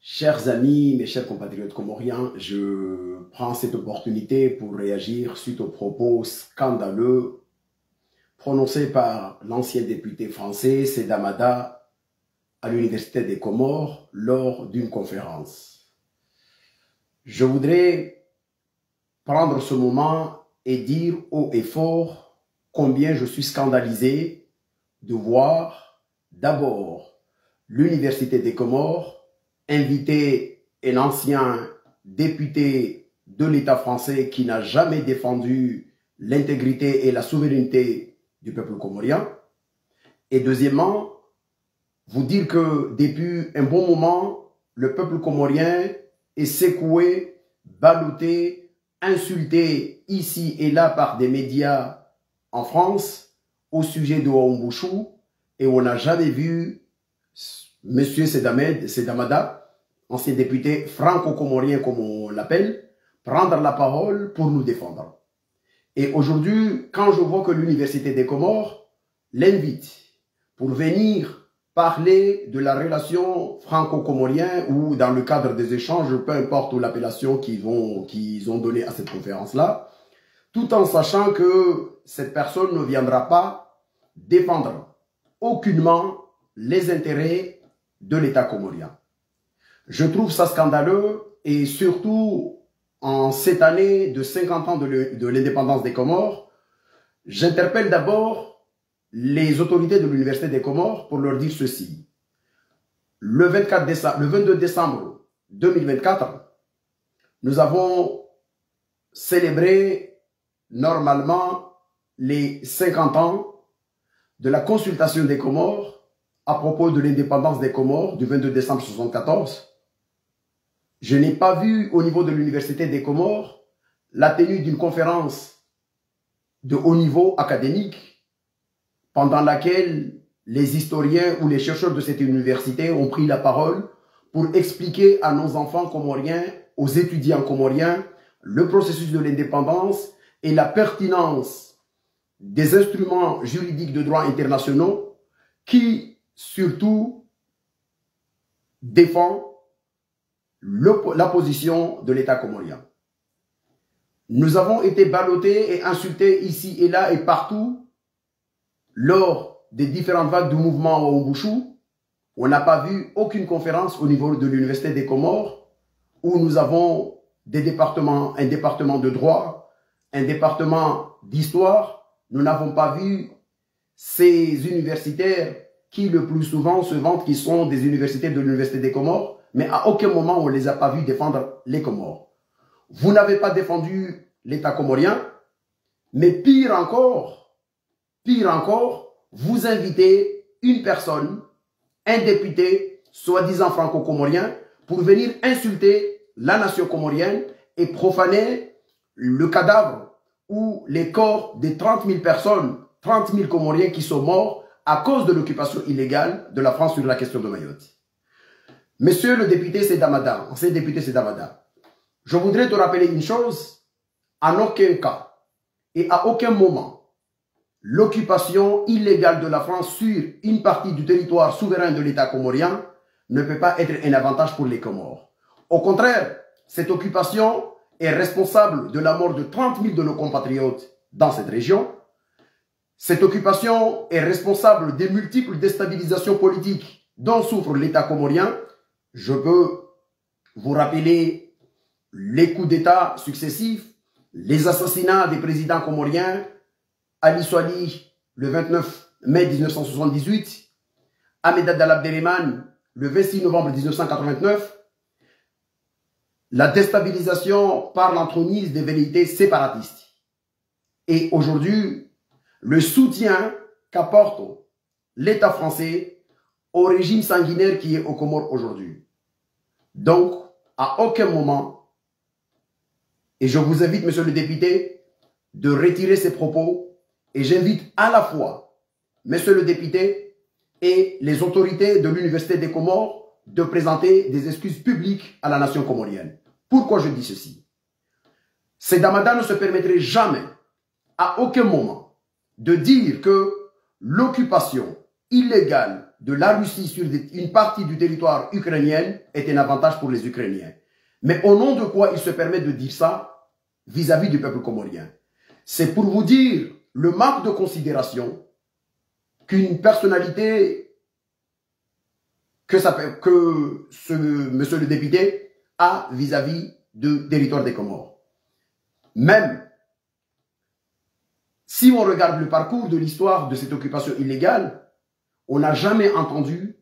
Chers amis, mes chers compatriotes comoriens, je prends cette opportunité pour réagir suite aux propos scandaleux prononcés par l'ancien député français Sedamada à l'Université des Comores lors d'une conférence. Je voudrais prendre ce moment et dire haut et fort combien je suis scandalisé de voir d'abord l'Université des Comores inviter un ancien député de l'État français qui n'a jamais défendu l'intégrité et la souveraineté du peuple comorien. Et deuxièmement, vous dire que depuis un bon moment, le peuple comorien est secoué, ballotté, insulté ici et là par des médias en France au sujet de Oumbouchou, et on n'a jamais vu Monsieur Sedamada, ancien député franco-comorien comme on l'appelle, prendre la parole pour nous défendre. Et aujourd'hui, quand je vois que l'Université des Comores l'invite pour venir parler de la relation franco-comorien ou dans le cadre des échanges, peu importe l'appellation qu'ils ont donnée à cette conférence-là, tout en sachant que cette personne ne viendra pas défendre aucunement les intérêts de l'État comorien. Je trouve ça scandaleux et surtout en cette année de 50 ans de l'indépendance des Comores, j'interpelle d'abord les autorités de l'Université des Comores pour leur dire ceci. Le 22 décembre 2024, nous avons célébré normalement les 50 ans de la consultation des Comores à propos de l'indépendance des Comores du 22 décembre 1974. Je n'ai pas vu au niveau de l'Université des Comores la tenue d'une conférence de haut niveau académique pendant laquelle les historiens ou les chercheurs de cette université ont pris la parole pour expliquer à nos enfants comoriens, aux étudiants comoriens, le processus de l'indépendance et la pertinence des instruments juridiques de droit internationaux qui surtout défend la position de l'État comorien. Nous avons été ballottés et insultés ici et là et partout lors des différentes vagues du mouvement Oumbouchou. On n'a pas vu aucune conférence au niveau de l'Université des Comores où nous avons des départements, un département de droit, un département d'histoire. Nous n'avons pas vu ces universitaires qui le plus souvent se vantent qu'ils sont des universités de l'Université des Comores, mais à aucun moment on ne les a pas vus défendre les Comores. Vous n'avez pas défendu l'État comorien, mais pire encore, vous invitez une personne, un député, soi-disant franco-comorien, pour venir insulter la nation comorienne et profaner le cadavre ou les corps des 30 000 personnes, 30 000 Comoriens qui sont morts à cause de l'occupation illégale de la France sur la question de Mayotte. Monsieur le député Sedamada, ancien député Sedamada, je voudrais te rappeler une chose, en aucun cas et à aucun moment, l'occupation illégale de la France sur une partie du territoire souverain de l'État comorien ne peut pas être un avantage pour les Comores. Au contraire, cette occupation est responsable de la mort de 30 000 de nos compatriotes dans cette région. Cette occupation est responsable des multiples déstabilisations politiques dont souffre l'État comorien. Je peux vous rappeler les coups d'État successifs, les assassinats des présidents comoriens, Ali Soali le 29 mai 1978, Ahmed Abdelrahman le 26 novembre 1989, la déstabilisation par l'entremise des velléités séparatistes. Et aujourd'hui, le soutien qu'apporte l'État français au régime sanguinaire qui est aux Comores aujourd'hui. Donc, à aucun moment, et je vous invite, monsieur le député, de retirer ces propos, et j'invite à la fois, monsieur le député, et les autorités de l'Université des Comores de présenter des excuses publiques à la nation comorienne. Pourquoi je dis ceci? Sedamada ne se permettrait jamais, à aucun moment, de dire que l'occupation illégale de la Russie sur une partie du territoire ukrainien est un avantage pour les Ukrainiens. Mais au nom de quoi il se permet de dire ça vis-à-vis du peuple comorien? C'est pour vous dire le manque de considération qu'une personnalité, que ce monsieur le député a vis-à-vis du territoire des Comores. Même si on regarde le parcours de l'histoire de cette occupation illégale, on n'a jamais entendu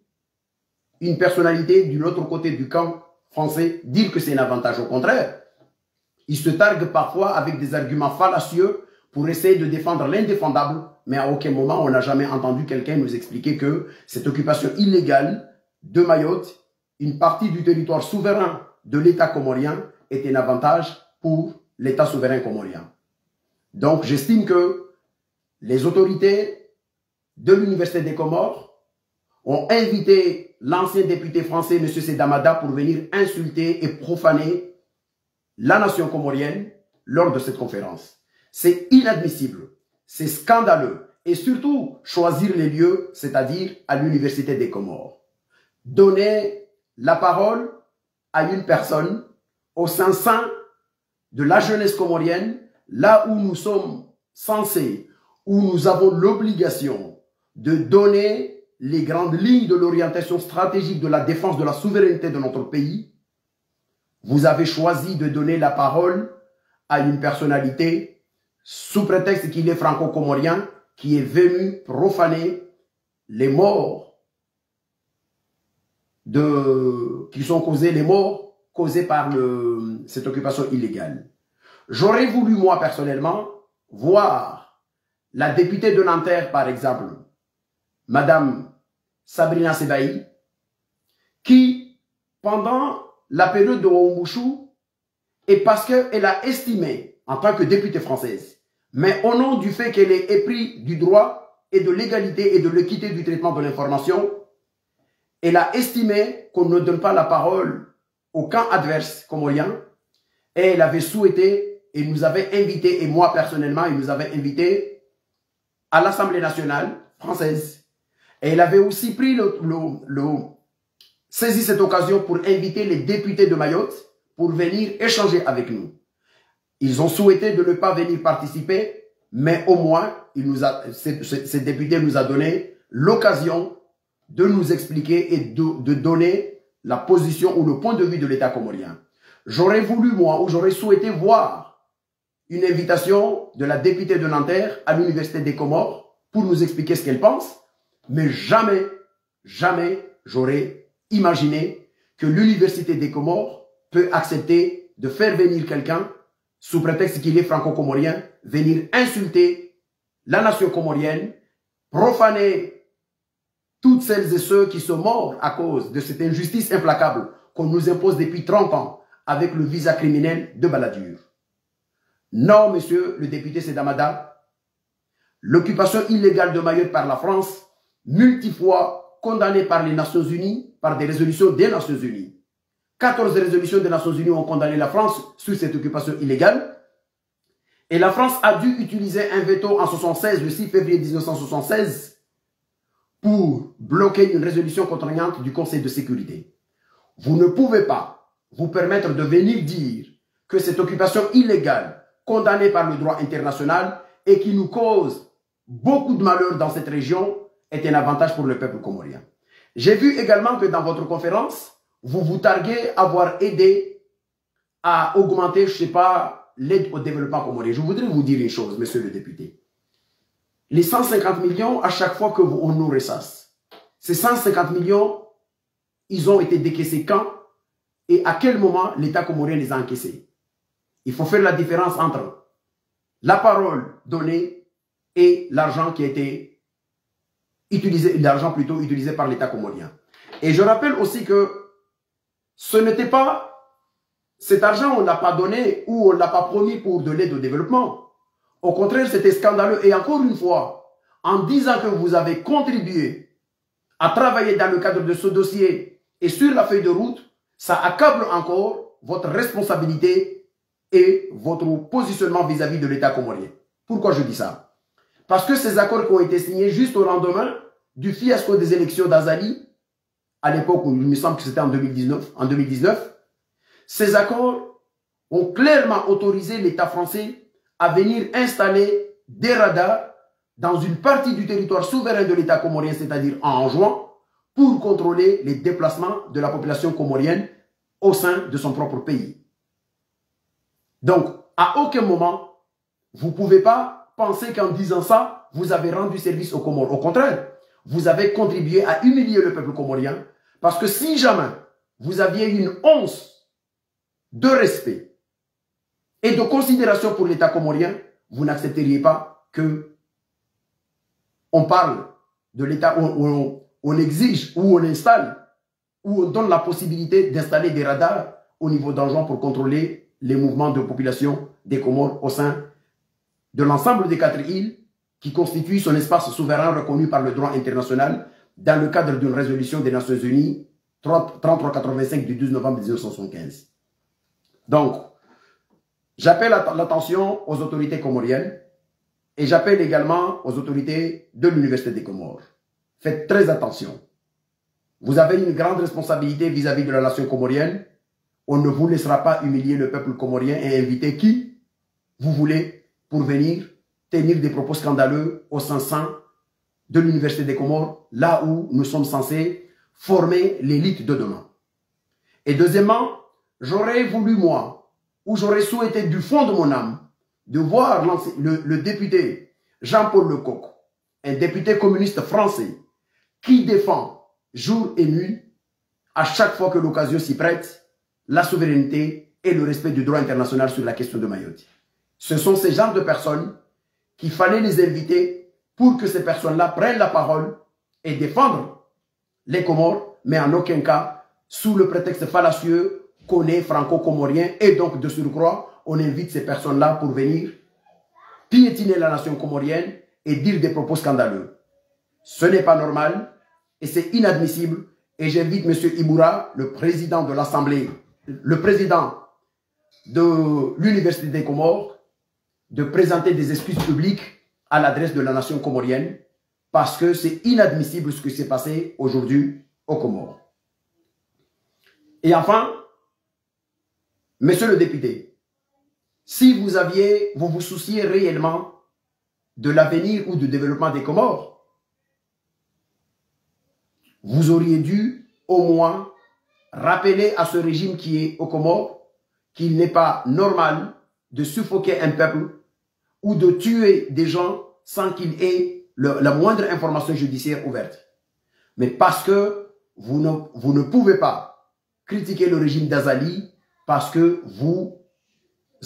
une personnalité de l'autre côté du camp français dire que c'est un avantage. Au contraire, ils se targuent parfois avec des arguments fallacieux pour essayer de défendre l'indéfendable, mais à aucun moment on n'a jamais entendu quelqu'un nous expliquer que cette occupation illégale de Mayotte, une partie du territoire souverain de l'État comorien, est un avantage pour l'État souverain comorien. Donc j'estime que les autorités de l'Université des Comores ont invité l'ancien député français, M. Sedamada, pour venir insulter et profaner la nation comorienne lors de cette conférence. C'est inadmissible, c'est scandaleux, et surtout choisir les lieux, c'est-à-dire à l'Université des Comores. Donner la parole à une personne au sein de la jeunesse comorienne, là où nous sommes censés, où nous avons l'obligation de donner les grandes lignes de l'orientation stratégique de la défense de la souveraineté de notre pays. Vous avez choisi de donner la parole à une personnalité sous prétexte qu'il est franco-comorien, qui est venu profaner les morts qui sont causées, les morts causées par cette occupation illégale. J'aurais voulu, moi, personnellement, voir la députée de Nanterre, par exemple, Madame Sabrina Sebaï, qui, pendant la période de Oumbouchou, et parce qu'elle a estimé, en tant que députée française, mais au nom du fait qu'elle est épris du droit et de l'égalité et de l'équité du traitement de l'information, elle a estimé qu'on ne donne pas la parole au camp adverse comorien, et elle avait souhaité, et nous avait invité, et moi personnellement, il nous avait invité à l'Assemblée nationale française. Et elle avait aussi saisi cette occasion pour inviter les députés de Mayotte pour venir échanger avec nous. Ils ont souhaité de ne pas venir participer, mais au moins, ces députés nous a donné l'occasion de nous expliquer et de donner la position ou le point de vue de l'État comorien. J'aurais voulu, moi, ou j'aurais souhaité voir une invitation de la députée de Nanterre à l'Université des Comores pour nous expliquer ce qu'elle pense, mais jamais, jamais j'aurais imaginé que l'Université des Comores peut accepter de faire venir quelqu'un, sous prétexte qu'il est franco-comorien, venir insulter la nation comorienne, profaner toutes celles et ceux qui sont morts à cause de cette injustice implacable qu'on nous impose depuis 30 ans avec le visa criminel de Balladur. Non, monsieur le député Sedamada, l'occupation illégale de Mayotte par la France, multifois condamnée par les Nations Unies, par des résolutions des Nations Unies. 14 résolutions des Nations Unies ont condamné la France sur cette occupation illégale. Et la France a dû utiliser un veto en 1976, le 6 février 1976, pour bloquer une résolution contraignante du Conseil de sécurité. Vous ne pouvez pas vous permettre de venir dire que cette occupation illégale, condamnée par le droit international et qui nous cause beaucoup de malheur dans cette région, est un avantage pour le peuple comorien. J'ai vu également que dans votre conférence, vous vous targuez avoir aidé à augmenter, je ne sais pas, l'aide au développement comorien. Je voudrais vous dire une chose, monsieur le député. Les 150 millions, à chaque fois qu'on nous ressasse, ces 150 millions, ils ont été décaissés quand et à quel moment l'État comorien les a encaissés? Il faut faire la différence entre la parole donnée et l'argent qui a été utilisé, l'argent plutôt utilisé par l'État comorien. Et je rappelle aussi que ce n'était pas, cet argent on ne l'a pas donné ou on ne l'a pas promis pour de l'aide au développement. Au contraire, c'était scandaleux. Et encore une fois, en disant que vous avez contribué à travailler dans le cadre de ce dossier et sur la feuille de route, ça accable encore votre responsabilité et votre positionnement vis-à-vis de l'État comorien. Pourquoi je dis ça? Parce que ces accords qui ont été signés juste au lendemain du fiasco des élections d'Azali, à l'époque où il me semble que c'était en 2019, ces accords ont clairement autorisé l'État français à venir installer des radars dans une partie du territoire souverain de l'État comorien, c'est-à-dire en Anjouan, pour contrôler les déplacements de la population comorienne au sein de son propre pays. Donc, à aucun moment, vous ne pouvez pas penser qu'en disant ça, vous avez rendu service aux Comores. Au contraire, vous avez contribué à humilier le peuple comorien, parce que si jamais vous aviez une once de respect et de considération pour l'État comorien, vous n'accepteriez pas que on parle de l'État où on exige, où on installe, où on donne la possibilité d'installer des radars au niveau d'Anjouan pour contrôler les mouvements de population des Comores au sein de l'ensemble des 4 îles qui constituent son espace souverain reconnu par le droit international dans le cadre d'une résolution des Nations Unies 3385 du 12 novembre 1975. Donc, j'appelle l'attention aux autorités comoriennes et j'appelle également aux autorités de l'Université des Comores. Faites très attention. Vous avez une grande responsabilité vis-à-vis de la nation comorienne. On ne vous laissera pas humilier le peuple comorien et inviter qui vous voulez pour venir tenir des propos scandaleux au sein de l'Université des Comores, là où nous sommes censés former l'élite de demain. Et deuxièmement, j'aurais voulu, moi, ou j'aurais souhaité du fond de mon âme, de voir le député Jean-Paul Lecoq, un député communiste français, qui défend jour et nuit, à chaque fois que l'occasion s'y prête, la souveraineté et le respect du droit international sur la question de Mayotte. Ce sont ces genres de personnes qu'il fallait les inviter pour que ces personnes-là prennent la parole et défendre les Comores, mais en aucun cas sous le prétexte fallacieux qu'on est franco-comorien et donc de surcroît, on invite ces personnes-là pour venir piétiner la nation comorienne et dire des propos scandaleux. Ce n'est pas normal et c'est inadmissible et j'invite M. Iboura, le président de l'Assemblée, le président de l'Université des Comores, de présenter des excuses publiques à l'adresse de la nation comorienne parce que c'est inadmissible ce qui s'est passé aujourd'hui aux Comores. Et enfin, monsieur le député, si vous vous souciez réellement de l'avenir ou du développement des Comores, vous auriez dû au moins rappeler à ce régime qui est aux Comores qu'il n'est pas normal de suffoquer un peuple ou de tuer des gens sans qu'il ait la moindre information judiciaire ouverte. Mais parce que vous ne pouvez pas critiquer le régime d'Azali parce que vous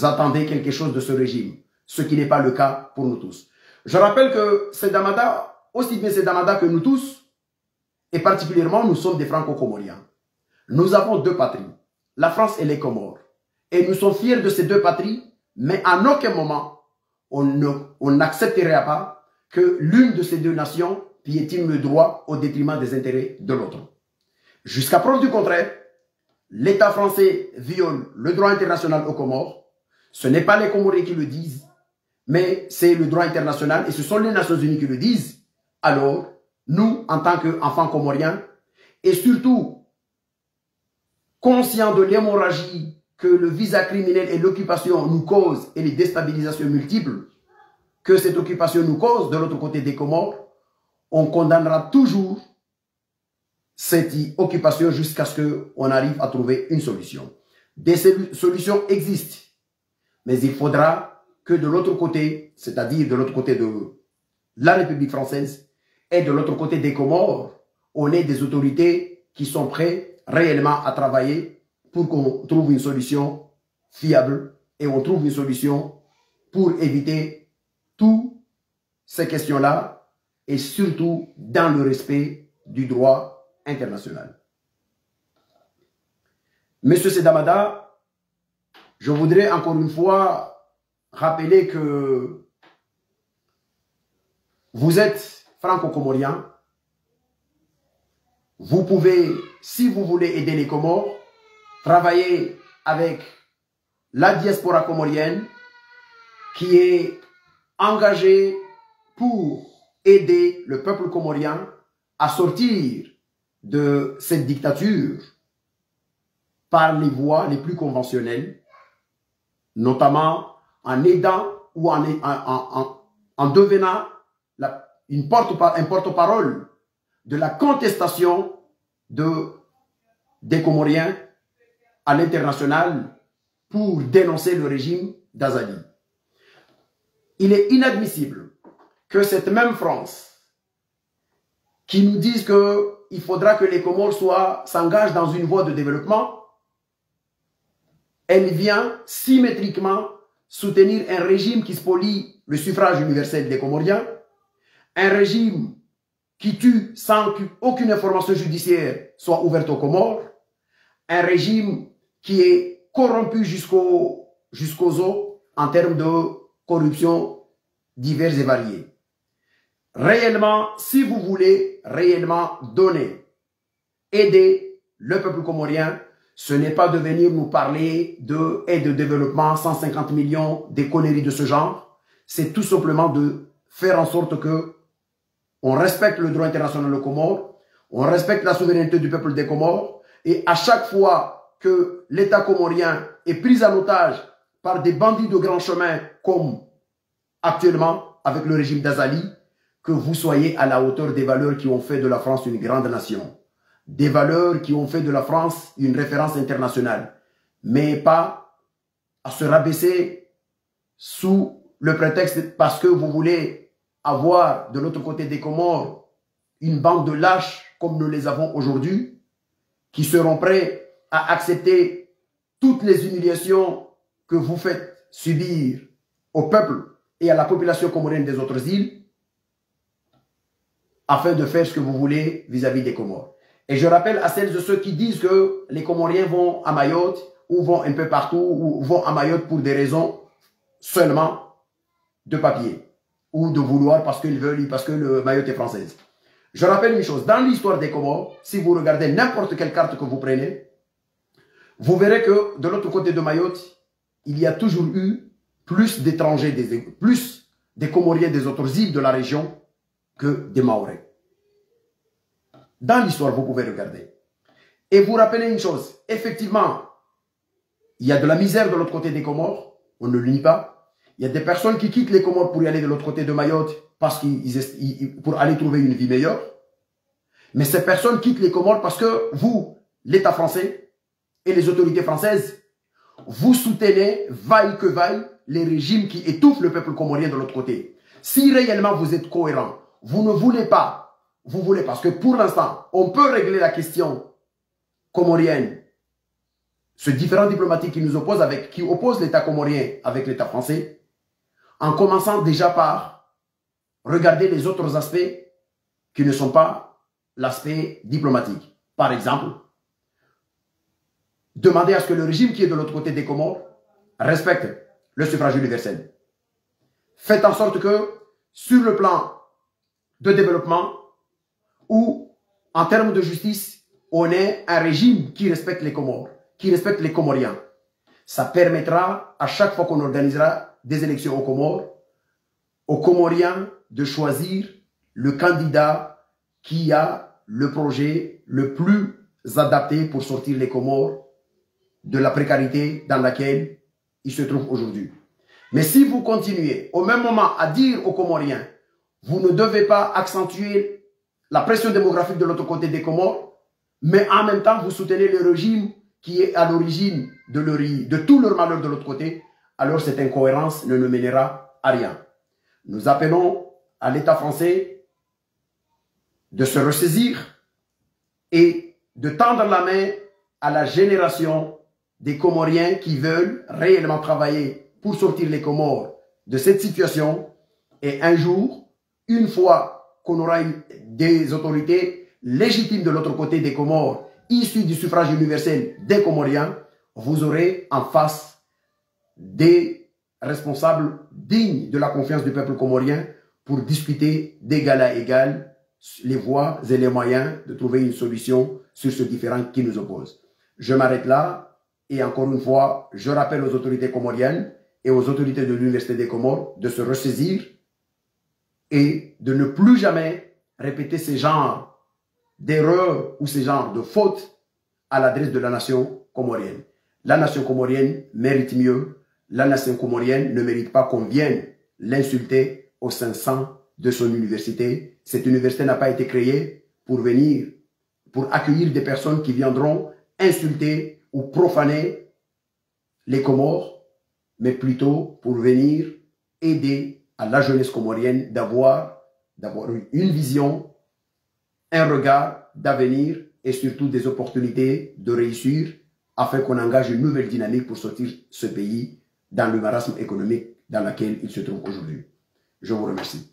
attendez quelque chose de ce régime, ce qui n'est pas le cas pour nous tous. Je rappelle que Sedamada, aussi bien Sedamada que nous tous, et particulièrement nous sommes des franco-comoriens. Nous avons 2 patries, la France et les Comores. Et nous sommes fiers de ces 2 patries, mais en aucun moment, on n'accepterait pas que l'une de ces 2 nations piétine le droit au détriment des intérêts de l'autre. Jusqu'à preuve du contraire, l'État français viole le droit international aux Comores. Ce n'est pas les Comoriens qui le disent, mais c'est le droit international et ce sont les Nations Unies qui le disent. Alors, nous, en tant qu'enfants comoriens, et surtout conscients de l'hémorragie que le visa criminel et l'occupation nous causent et les déstabilisations multiples que cette occupation nous cause de l'autre côté des Comores, on condamnera toujours cette occupation jusqu'à ce qu'on arrive à trouver une solution. Des solutions existent, mais il faudra que de l'autre côté, c'est-à-dire de l'autre côté de la République française et de l'autre côté des Comores, on ait des autorités qui sont prêtes réellement à travailler pour qu'on trouve une solution fiable et on trouve une solution pour éviter toutes ces questions-là et surtout dans le respect du droit international. Monsieur Sedamada, je voudrais encore une fois rappeler que vous êtes franco-comorien. Vous pouvez, si vous voulez aider les Comores, travailler avec la diaspora comorienne qui est engagée pour aider le peuple comorien à sortir de cette dictature par les voies les plus conventionnelles, notamment en aidant ou en devenant un porte-parole de la contestation des Comoriens à l'international pour dénoncer le régime d'Azali. Il est inadmissible que cette même France qui nous dise qu'il faudra que les Comores s'engagent dans une voie de développement, elle vient symétriquement soutenir un régime qui spolie le suffrage universel des Comoriens, un régime qui tue sans qu'aucune information judiciaire soit ouverte aux Comores, un régime qui est corrompu jusqu'aux os en termes de corruption diverses et variées. Réellement, si vous voulez réellement donner, aider le peuple comorien, ce n'est pas de venir nous parler d'aide de développement, 150 millions, des conneries de ce genre. C'est tout simplement de faire en sorte que on respecte le droit international aux Comores, on respecte la souveraineté du peuple des Comores, et à chaque fois que l'État comorien est pris en otage par des bandits de grand chemin, comme actuellement avec le régime d'Azali, que vous soyez à la hauteur des valeurs qui ont fait de la France une grande nation. Des valeurs qui ont fait de la France une référence internationale. Mais pas à se rabaisser sous le prétexte parce que vous voulez avoir de l'autre côté des Comores une bande de lâches comme nous les avons aujourd'hui, qui seront prêts à accepter toutes les humiliations que vous faites subir au peuple et à la population comorienne des autres îles, afin de faire ce que vous voulez vis-à-vis des Comores. Et je rappelle à celles et ceux qui disent que les Comoriens vont à Mayotte, ou vont un peu partout, ou vont à Mayotte pour des raisons seulement de papier, ou de vouloir parce qu'ils veulent, parce que le Mayotte est française. Je rappelle une chose, dans l'histoire des Comores, si vous regardez n'importe quelle carte que vous prenez, vous verrez que de l'autre côté de Mayotte, il y a toujours eu plus d'étrangers, plus des Comoriens des autres îles de la région que des Mahorais. Dans l'histoire, vous pouvez regarder. Et vous rappelez une chose, effectivement, il y a de la misère de l'autre côté des Comores, on ne le nie pas. Il y a des personnes qui quittent les Comores pour y aller de l'autre côté de Mayotte parce pour aller trouver une vie meilleure. Mais ces personnes quittent les Comores parce que vous, l'État français et les autorités françaises, vous soutenez, vaille que vaille, les régimes qui étouffent le peuple comorien de l'autre côté. Si réellement vous êtes cohérent, vous ne voulez pas, vous voulez, parce que pour l'instant, on peut régler la question comorienne, ce différend diplomatique qui nous oppose qui oppose l'État comorien avec l'État français, en commençant déjà par regarder les autres aspects qui ne sont pas l'aspect diplomatique. Par exemple, demander à ce que le régime qui est de l'autre côté des Comores respecte le suffrage universel. Faites en sorte que, sur le plan de développement ou en termes de justice, on ait un régime qui respecte les Comores, qui respecte les Comoriens. Ça permettra, à chaque fois qu'on organisera des élections aux Comoriens de choisir le candidat qui a le projet le plus adapté pour sortir les Comores de la précarité dans laquelle ils se trouvent aujourd'hui. Mais si vous continuez au même moment à dire aux Comoriens, vous ne devez pas accentuer la pression démographique de l'autre côté des Comores, mais en même temps vous soutenez le régime qui est à l'origine de tout leur malheur de l'autre côté, alors cette incohérence ne nous mènera à rien. Nous appelons à l'État français de se ressaisir et de tendre la main à la génération des Comoriens qui veulent réellement travailler pour sortir les Comores de cette situation. Et un jour, une fois qu'on aura des autorités légitimes de l'autre côté des Comores, issues du suffrage universel des Comoriens, vous aurez en face des responsables dignes de la confiance du peuple comorien pour discuter d'égal à égal les voies et les moyens de trouver une solution sur ce différend qui nous oppose. Je m'arrête là et encore une fois, je rappelle aux autorités comoriennes et aux autorités de l'Université des Comores de se ressaisir et de ne plus jamais répéter ces genres d'erreurs ou ce genre de fautes à l'adresse de la nation comorienne. La nation comorienne mérite mieux. La nation comorienne ne mérite pas qu'on vienne l'insulter au sein de son université. Cette université n'a pas été créée pour venir, pour accueillir des personnes qui viendront insulter ou profaner les Comores, mais plutôt pour venir aider à la jeunesse comorienne d'avoir une vision, un regard d'avenir et surtout des opportunités de réussir afin qu'on engage une nouvelle dynamique pour sortir ce pays dans le marasme économique dans lequel il se trouve aujourd'hui. Je vous remercie.